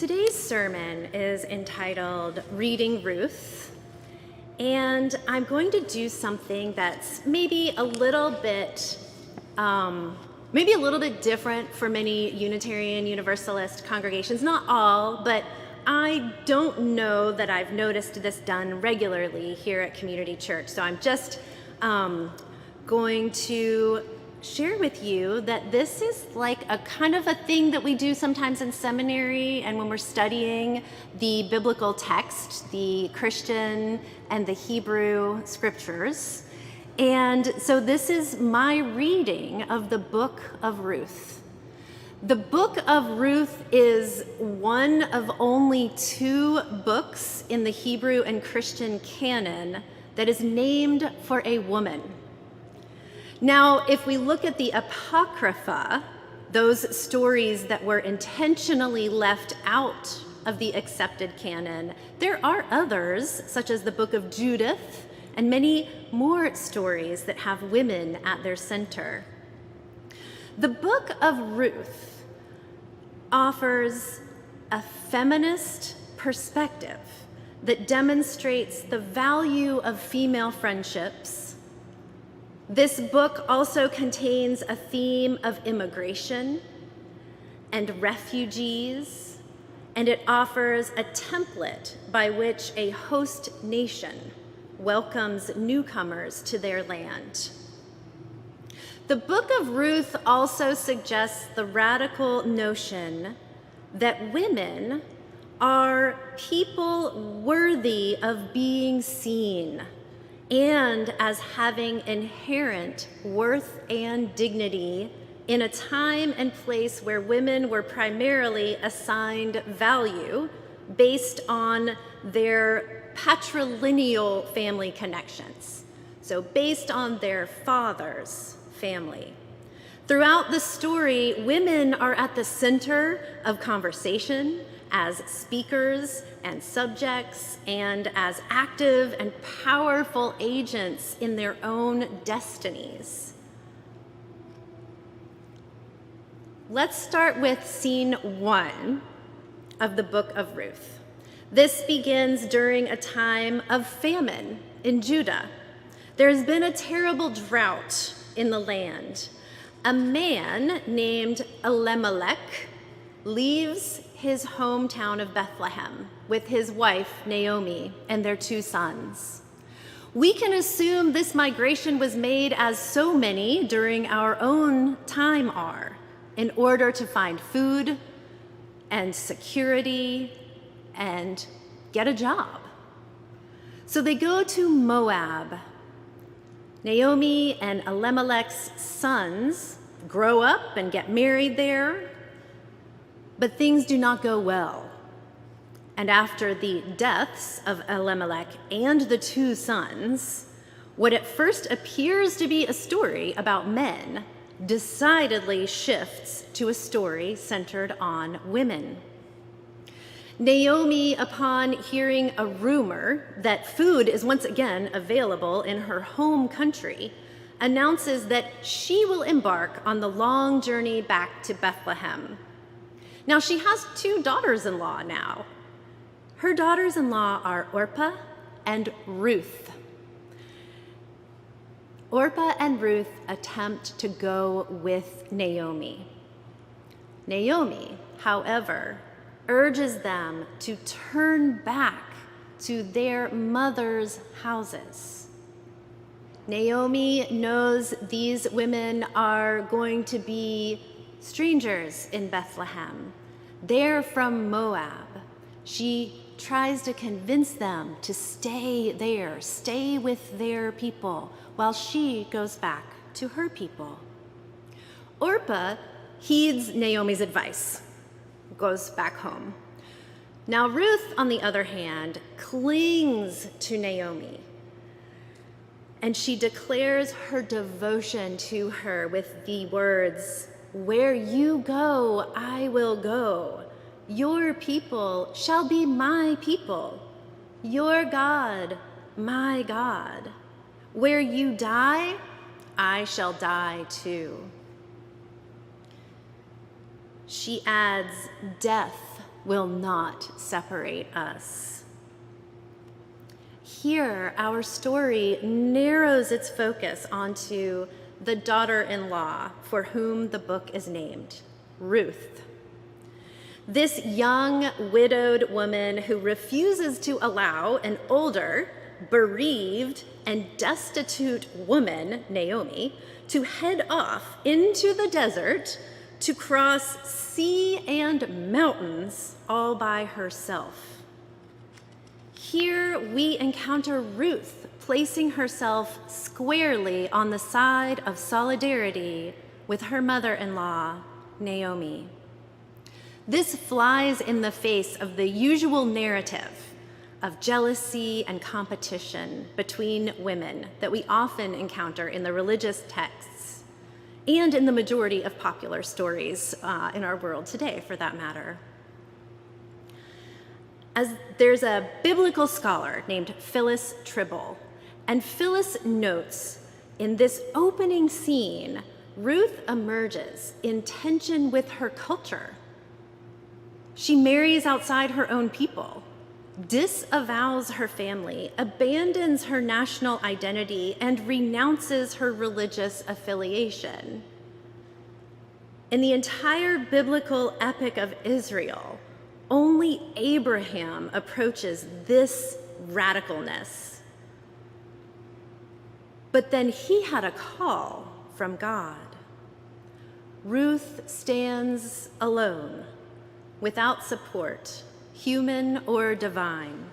Today's sermon is entitled Reading Ruth, and I'm going to do something that's maybe a little bit different for many Unitarian Universalist congregations. Not all, but I don't know that I've noticed this done regularly here at Community Church. So I'm just going to share with you that this is like a kind of a thing that we do sometimes in seminary and when we're studying the biblical text, the Christian and the Hebrew scriptures. And so this is my reading of the Book of Ruth. The Book of Ruth is one of only 2 books in the Hebrew and Christian canon that is named for a woman. Now, if we look at the Apocrypha, those stories that were intentionally left out of the accepted canon, there are others, such as the Book of Judith, and many more stories that have women at their center. The Book of Ruth offers a feminist perspective that demonstrates the value of female friendships. This book also contains a theme of immigration and refugees, and it offers a template by which a host nation welcomes newcomers to their land. The Book of Ruth also suggests the radical notion that women are people worthy of being seen and as having inherent worth and dignity in a time and place where women were primarily assigned value based on their patrilineal family connections, so based on their father's family. Throughout the story, women are at the center of conversation as speakers and subjects and as active and powerful agents in their own destinies. Let's start with scene 1 of the Book of Ruth. This begins during a time of famine in Judah. There's been a terrible drought in the land. A man named Elimelech leaves his hometown of Bethlehem with his wife, Naomi, and their 2 sons. We can assume this migration was made, as so many during our own time are, in order to find food and security and get a job. So they go to Moab. Naomi and Elimelech's sons grow up and get married there, but things do not go well. And after the deaths of Elimelech and the 2 sons, what at first appears to be a story about men decidedly shifts to a story centered on women. Naomi, upon hearing a rumor that food is once again available in her home country, announces that she will embark on the long journey back to Bethlehem. Now, she has 2 daughters-in-law now. Her daughters-in-law are Orpah and Ruth. Orpah and Ruth attempt to go with Naomi. Naomi, however, urges them to turn back to their mother's houses. Naomi knows these women are going to be strangers in Bethlehem. They're from Moab. She tries to convince them to stay there, stay with their people, while she goes back to her people. Orpah heeds Naomi's advice, goes back home. Now Ruth, on the other hand, clings to Naomi, and she declares her devotion to her with the words, "Where you go, I will go. Your people shall be my people. Your God, my God. Where you die, I shall die too." She adds death will not separate us. Here, our story narrows its focus onto the daughter-in-law for whom the book is named, Ruth. This young, widowed woman who refuses to allow an older, bereaved, and destitute woman, Naomi, to head off into the desert to cross sea and mountains all by herself. Here we encounter Ruth placing herself squarely on the side of solidarity with her mother-in-law, Naomi. This flies in the face of the usual narrative of jealousy and competition between women that we often encounter in the religious texts and in the majority of popular stories in our world today, for that matter. As there's a biblical scholar named Phyllis Tribble, and Phyllis notes in this opening scene, Ruth emerges in tension with her culture. She marries outside her own people, disavows her family, abandons her national identity, and renounces her religious affiliation. In the entire biblical epic of Israel, only Abraham approaches this radicalness. But then he had a call from God. Ruth stands alone, without support, human or divine.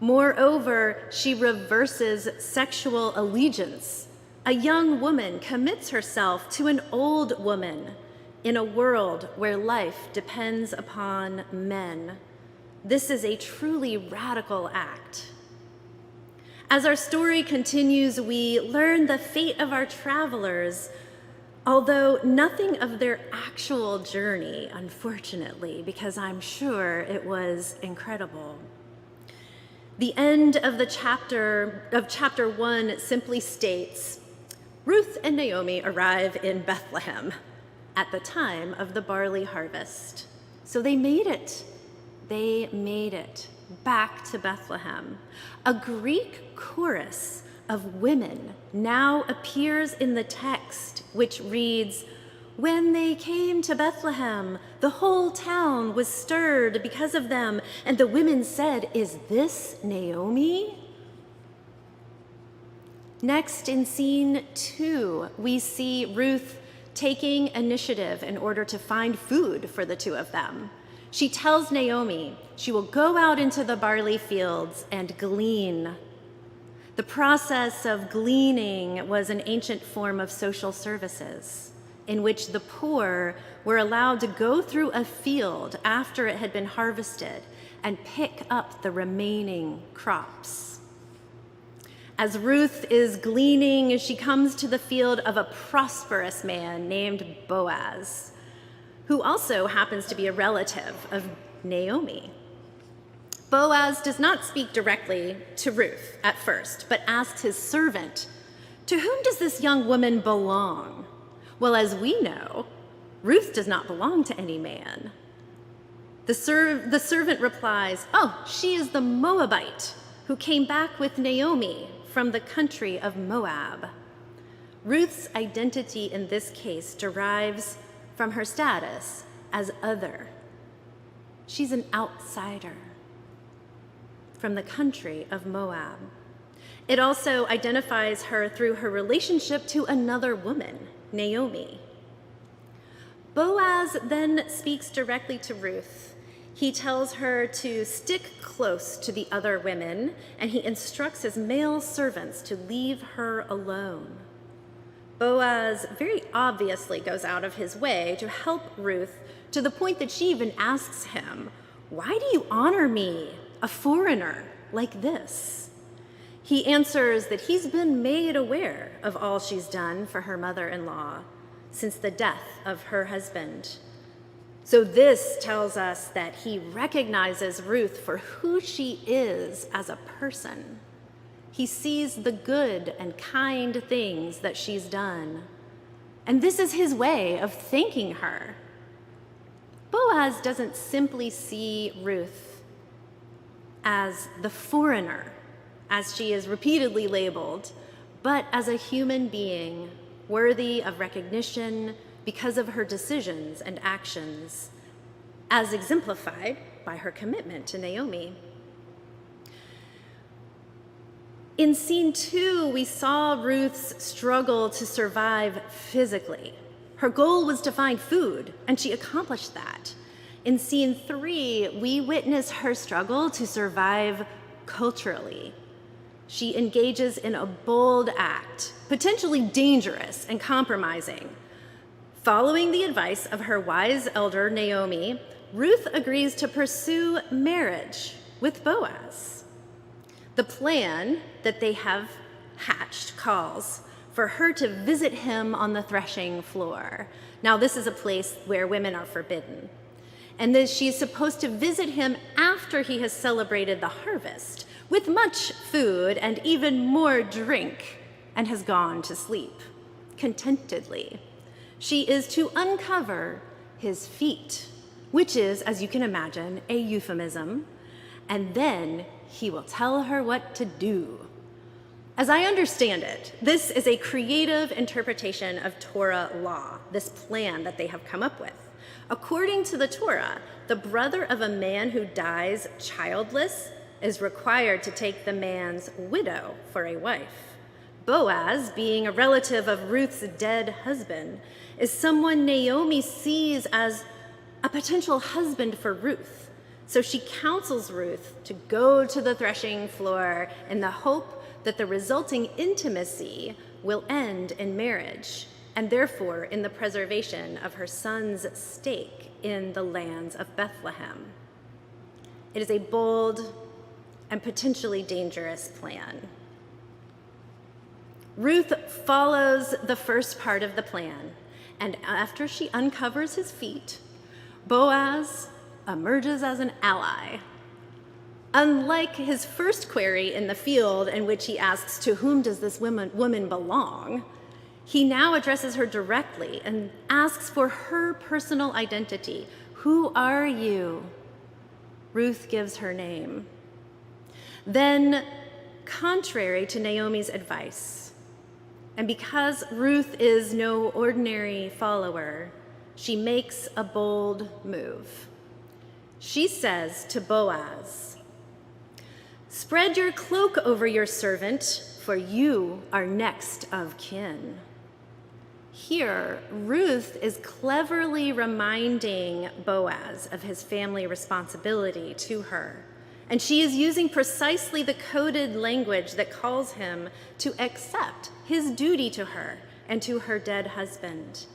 Moreover, she reverses sexual allegiance. A young woman commits herself to an old woman in a world where life depends upon men. This is a truly radical act. As our story continues, we learn the fate of our travelers, although nothing of their actual journey, unfortunately, because I'm sure it was incredible. The end of chapter 1 simply states, Ruth and Naomi arrive in Bethlehem at the time of the barley harvest. So they made it. They made it back to Bethlehem. A Greek chorus of women now appears in the text, which reads, "When they came to Bethlehem, the whole town was stirred because of them, and the women said, 'Is this Naomi?'" Next, in scene 2, we see Ruth taking initiative in order to find food for the two of them. She tells Naomi she will go out into the barley fields and glean. The process of gleaning was an ancient form of social services in which the poor were allowed to go through a field after it had been harvested and pick up the remaining crops. As Ruth is gleaning, she comes to the field of a prosperous man named Boaz, who also happens to be a relative of Naomi. Boaz does not speak directly to Ruth at first, but asks his servant, "To whom does this young woman belong?" Well, as we know, Ruth does not belong to any man. The servant replies, "Oh, she is the Moabite who came back with Naomi from the country of Moab." Ruth's identity in this case derives from her status as other. She's an outsider from the country of Moab. It also identifies her through her relationship to another woman, Naomi. Boaz then speaks directly to Ruth. He tells her to stick close to the other women, and he instructs his male servants to leave her alone. Boaz very obviously goes out of his way to help Ruth, to the point that she even asks him, "Why do you honor me, a foreigner, like this?" He answers that he's been made aware of all she's done for her mother-in-law since the death of her husband. So this tells us that he recognizes Ruth for who she is as a person. He sees the good and kind things that she's done. And this is his way of thanking her. Boaz Boaz doesn't simply see Ruth as the foreigner, as she is repeatedly labeled, but as a human being worthy of recognition because of her decisions and actions, as exemplified by her commitment to Naomi. In scene 2, we saw Ruth's struggle to survive physically. Her goal was to find food, and she accomplished that. In scene 3, we witness her struggle to survive culturally. She engages in a bold act, potentially dangerous and compromising. Following the advice of her wise elder, Naomi, Ruth agrees to pursue marriage with Boaz. The plan that they have hatched calls for her to visit him on the threshing floor. Now, this is a place where women are forbidden. And that she's supposed to visit him after he has celebrated the harvest with much food and even more drink, and has gone to sleep contentedly. She is to uncover his feet, which is, as you can imagine, a euphemism, and then he will tell her what to do. As I understand it, this is a creative interpretation of Torah law, this plan that they have come up with. According to the Torah, the brother of a man who dies childless is required to take the man's widow for a wife. Boaz, being a relative of Ruth's dead husband, is someone Naomi sees as a potential husband for Ruth. So she counsels Ruth to go to the threshing floor in the hope that the resulting intimacy will end in marriage, and therefore in the preservation of her son's stake in the lands of Bethlehem. It is a bold and potentially dangerous plan. Ruth follows the first part of the plan, and after she uncovers his feet, Boaz emerges as an ally. Unlike his first query in the field, in which he asks, "To whom does this woman belong?" he now addresses her directly and asks for her personal identity. "Who are you?" Ruth gives her name. Then, contrary to Naomi's advice, and because Ruth is no ordinary follower, she makes a bold move. She says to Boaz, "Spread your cloak over your servant, for you are next of kin." Here, Ruth is cleverly reminding Boaz of his family responsibility to her, and she is using precisely the coded language that calls him to accept his duty to her and to her dead husband.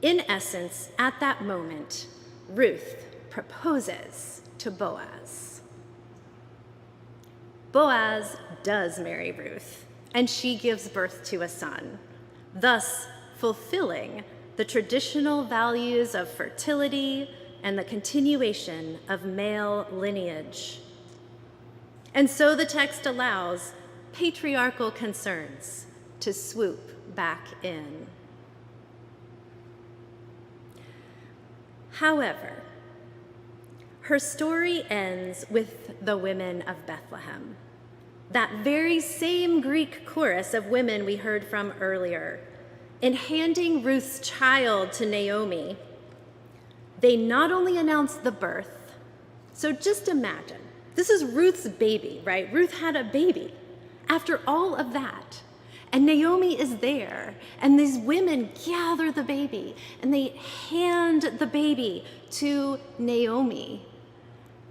In essence, at that moment, Ruth proposes to Boaz. Boaz does marry Ruth, and she gives birth to a son, thus fulfilling the traditional values of fertility and the continuation of male lineage. And so the text allows patriarchal concerns to swoop back in. However, her story ends with the women of Bethlehem, that very same Greek chorus of women we heard from earlier. In handing Ruth's child to Naomi, they not only announce the birth, so just imagine, this is Ruth's baby, right? Ruth had a baby. After all of that, and Naomi is there, and these women gather the baby, and they hand the baby to Naomi,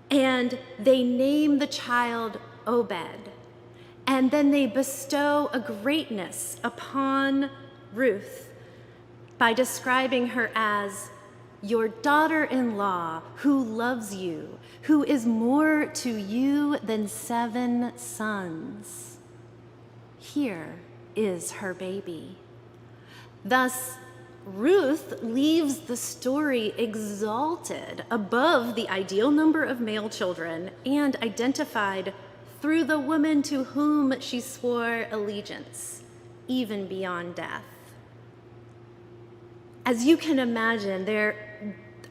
and they name the child Obed, and then they bestow a greatness upon Ruth by describing her as your daughter-in-law who loves you, who is more to you than 7 sons. Here is her baby. Thus, Ruth leaves the story exalted above the ideal number of male children and identified through the woman to whom she swore allegiance, even beyond death. As you can imagine, there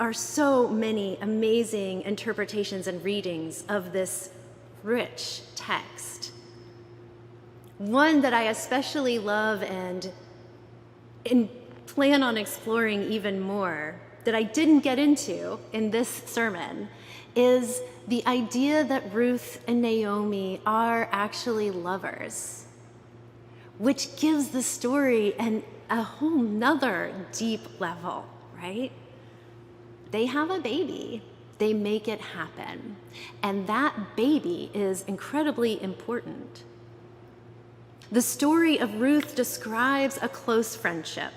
are so many amazing interpretations and readings of this rich text. One that I especially love and plan on exploring even more, that I didn't get into in this sermon, is the idea that Ruth and Naomi are actually lovers, which gives the story a whole nother deep level, right? They have a baby. They make it happen. And that baby is incredibly important. The story of Ruth describes a close friendship,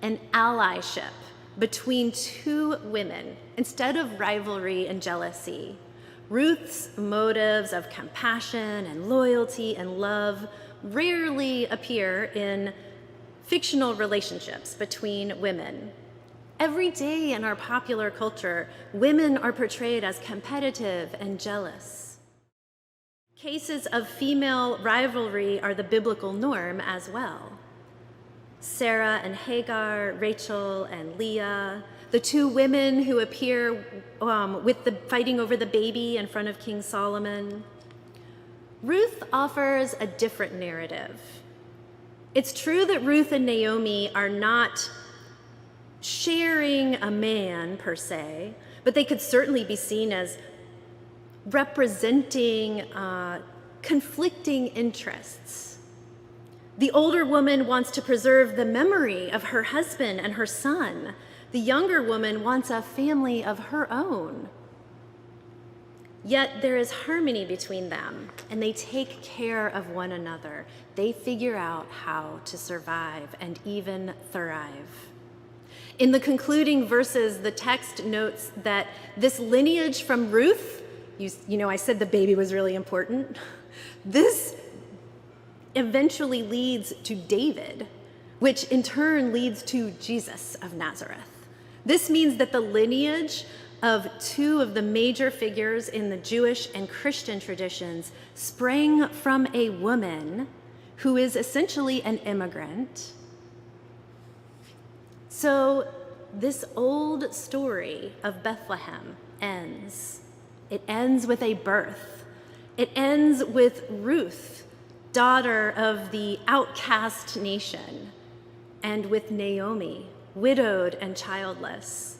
an allyship between two women instead of rivalry and jealousy. Ruth's motives of compassion and loyalty and love rarely appear in fictional relationships between women. Every day in our popular culture, women are portrayed as competitive and jealous. Cases of female rivalry are the biblical norm as well. Sarah and Hagar, Rachel and Leah, the two women who appear fighting over the baby in front of King Solomon. Ruth offers a different narrative. It's true that Ruth and Naomi are not sharing a man per se, but they could certainly be seen as representing conflicting interests. The older woman wants to preserve the memory of her husband and her son. The younger woman wants a family of her own. Yet there is harmony between them, and they take care of one another. They figure out how to survive and even thrive. In the concluding verses, the text notes that this lineage from Ruth, you know, I said the baby was really important. This eventually leads to David, which in turn leads to Jesus of Nazareth. This means that the lineage of two of the major figures in the Jewish and Christian traditions sprang from a woman who is essentially an immigrant. So this old story of Bethlehem ends. It ends with a birth. It ends with Ruth, daughter of the outcast nation, and with Naomi, widowed and childless.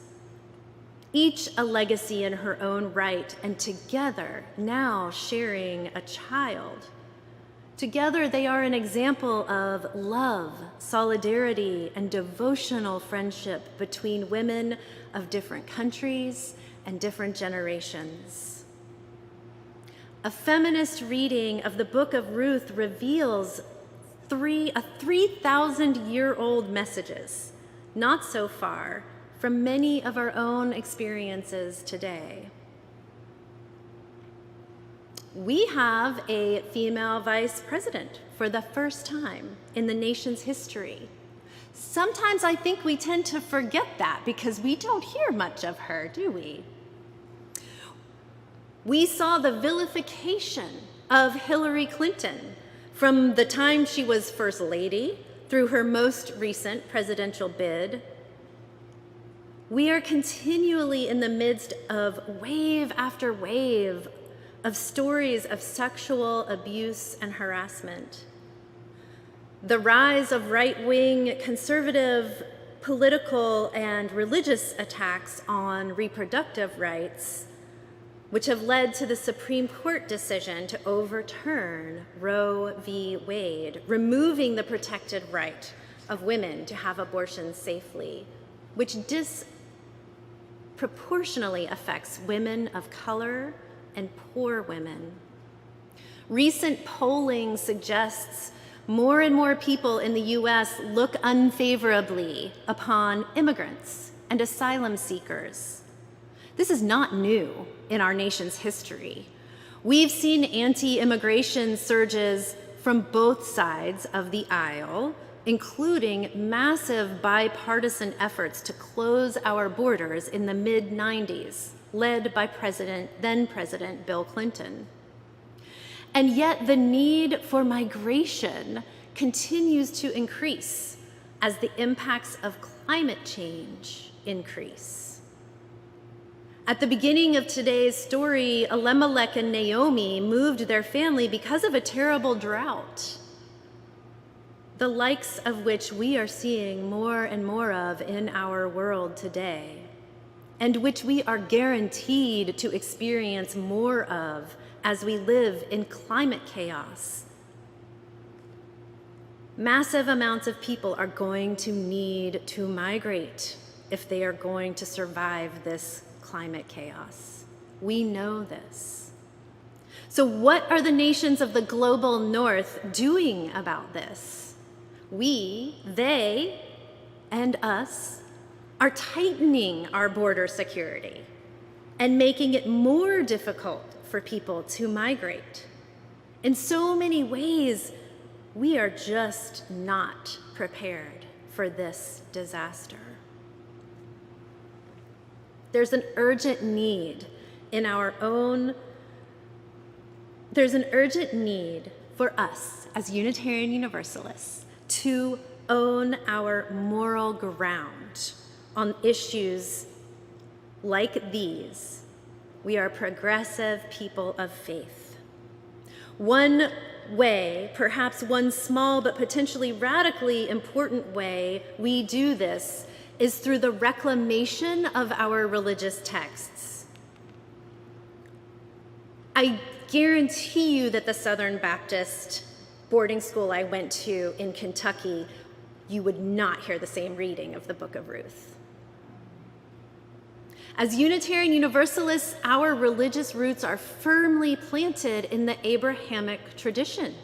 Each a legacy in her own right, and together now sharing a child. Together they are an example of love, solidarity, and devotional friendship between women of different countries and different generations. A feminist reading of the Book of Ruth reveals 3,000-year-old messages, not so far from many of our own experiences today. We have a female vice president for the first time in the nation's history. Sometimes I think we tend to forget that because we don't hear much of her, do we? We saw the vilification of Hillary Clinton from the time she was First Lady through her most recent presidential bid. We are continually in the midst of wave after wave of stories of sexual abuse and harassment. The rise of right-wing conservative political and religious attacks on reproductive rights, which have led to the Supreme Court decision to overturn Roe v. Wade, removing the protected right of women to have abortions safely, which disproportionately affects women of color and poor women. Recent polling suggests more and more people in the US look unfavorably upon immigrants and asylum seekers. This is not new in our nation's history. We've seen anti-immigration surges from both sides of the aisle, including massive bipartisan efforts to close our borders in the mid-90s, led by then President Bill Clinton. And yet the need for migration continues to increase as the impacts of climate change increase. At the beginning of today's story, Elimelech and Naomi moved their family because of a terrible drought, the likes of which we are seeing more and more of in our world today, and which we are guaranteed to experience more of as we live in climate chaos. Massive amounts of people are going to need to migrate if they are going to survive this climate chaos. We know this. So what are the nations of the global north doing about this? We, they, and us are tightening our border security and making it more difficult for people to migrate. In so many ways, we are just not prepared for this disaster. There's an urgent need for us as Unitarian Universalists to own our moral ground on issues like these. We are progressive people of faith. One way, perhaps one small but potentially radically important way we do this is through the reclamation of our religious texts. I guarantee you that the Southern Baptist boarding school I went to in Kentucky, you would not hear the same reading of the Book of Ruth. As Unitarian Universalists, our religious roots are firmly planted in the Abrahamic tradition.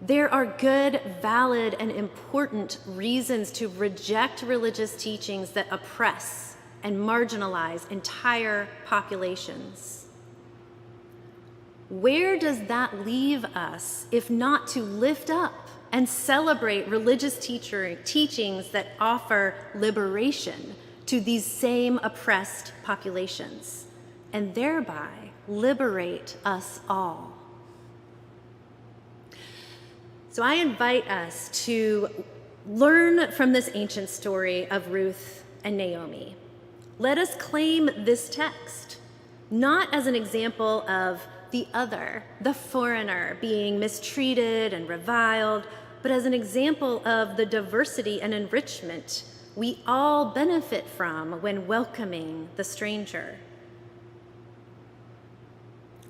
There are good, valid, and important reasons to reject religious teachings that oppress and marginalize entire populations. Where does that leave us if not to lift up and celebrate religious teachings that offer liberation to these same oppressed populations and thereby liberate us all? So I invite us to learn from this ancient story of Ruth and Naomi. Let us claim this text, not as an example of the other, the foreigner, being mistreated and reviled, but as an example of the diversity and enrichment we all benefit from when welcoming the stranger.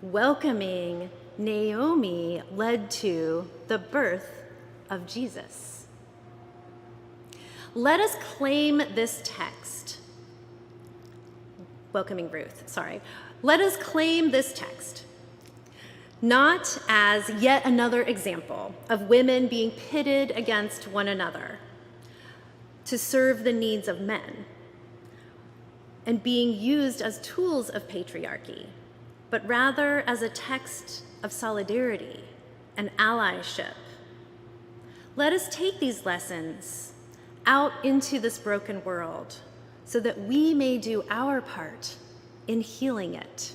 Welcoming Naomi led to the birth of Jesus. Let us claim this text. Welcoming Ruth, sorry. Let us claim this text, not as yet another example of women being pitted against one another to serve the needs of men and being used as tools of patriarchy, but rather as a text of solidarity and allyship. Let us take these lessons out into this broken world so that we may do our part in healing it.